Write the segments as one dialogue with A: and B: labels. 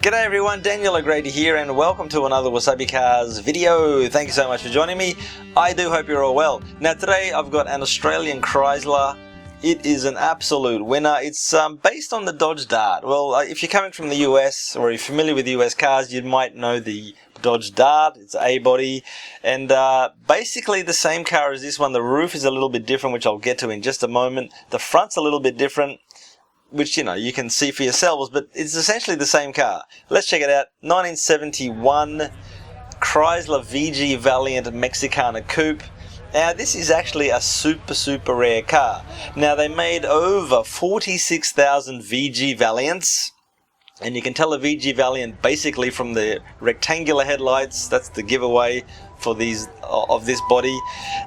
A: G'day everyone, Daniel O'Grady here and welcome to another Wasabi Cars video. Thank you so much for joining me. I do hope you're all well. Now today I've got an Australian Chrysler. It is an absolute winner. It's based on the Dodge Dart. Well, if you're coming from the US or you're familiar with US cars, you might know the Dodge Dart. It's A-body and basically the same car as this one. The roof is a little bit different, which I'll get to in just a moment. The front's a little bit different, which, you know, you can see for yourselves, but it's essentially the same car. Let's check it out. 1971 Chrysler VG Valiant Mexicana Coupe. Now, this is actually a super rare car. Now, they made over 46,000 VG Valiants, and you can tell a VG Valiant basically from the rectangular headlights. That's the giveaway for these of this body.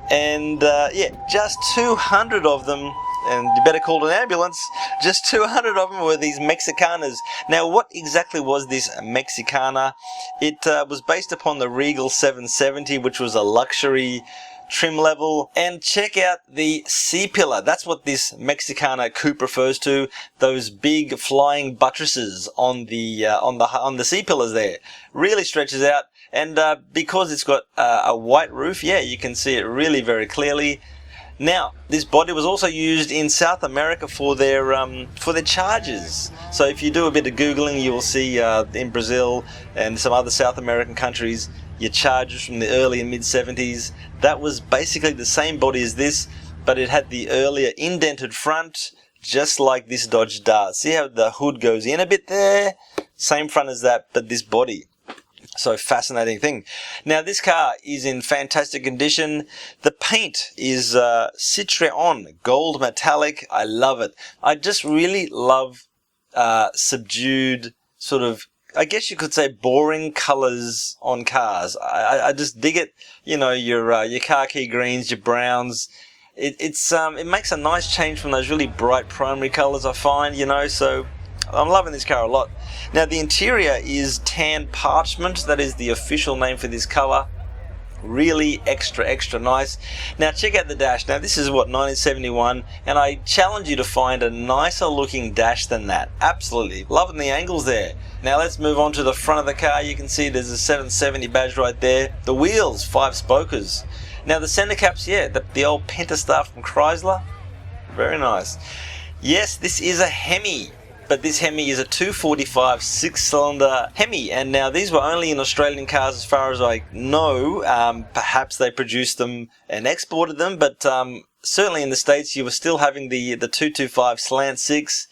A: And yeah, just 200 of them. And you better call an ambulance. Just 200 of them were these Mexicanas. Now, what exactly was this Mexicana? It was based upon the Regal 770, which was a luxury trim level. And check out the C-pillar. That's what this Mexicana coupe refers to. Those big flying buttresses on the C-pillars there. Really stretches out. And because it's got a white roof, yeah, you can see it really very clearly. Now, this body was also used in South America for their chargers. So if you do a bit of Googling, you will see in Brazil and some other South American countries, your chargers from the early and mid-70s. That was basically the same body as this, but it had the earlier indented front, just like this Dodge Dart. See how the hood goes in a bit there? Same front as that, but this body. So fascinating thing. Now this car is in fantastic condition. The paint is Citreon gold metallic. I love it. I just really love subdued sort of, I guess you could say, boring colors on cars. I just dig it. You know, your khaki greens, your browns. It makes a nice change from those really bright primary colors, I find, you know, so I'm loving this car a lot. Now the interior is tan Parchment. That is the official name for this color. Really extra nice. Now check out the dash. Now this is what, 1971, and I challenge you to find a nicer looking dash than that. Absolutely loving the angles there. Now let's move on to the front of the car. You can see there's a 770 badge right there. The wheels, 5 spokers. Now the center caps, yeah, the old Pentastar from Chrysler. Very nice. Yes, this is a Hemi. But this Hemi is a 245 6-cylinder Hemi, and now these were only in Australian cars as far as I know. Perhaps they produced them and exported them, but certainly in the States you were still having the 225 slant 6,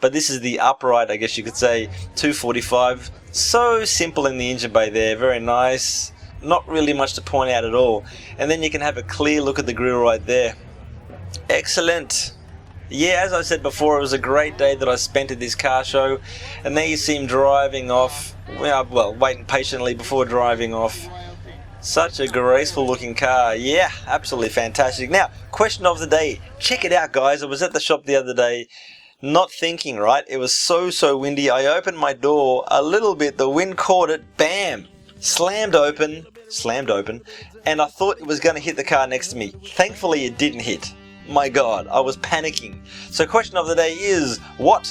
A: but this is the upright, I guess you could say, 245. So simple in the engine bay there, very nice. Not really much to point out at all. And then you can have a clear look at the grille right there. Excellent. Yeah, as I said before, it was a great day that I spent at this car show, and there you see him driving off, well, waiting patiently before driving off. Such a graceful looking car. Yeah, absolutely fantastic. Now, question of the day. Check it out, guys. I was at the shop the other day, not thinking, right? It was so windy. I opened my door a little bit, the wind caught it, bam! Slammed open, and I thought it was going to hit the car next to me. Thankfully, it didn't hit. My God, I was panicking. So question of the day is, what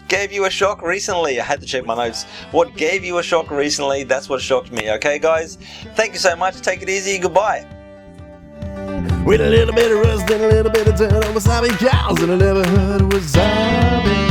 A: gave you a shock recently? I had to check my notes. What gave you a shock recently? That's what shocked me. Okay, guys? Thank you so much. Take it easy. Goodbye.
B: With a little bit of rust and a little bit of turn on Wasabi Cars in the neighborhood, Wasabi.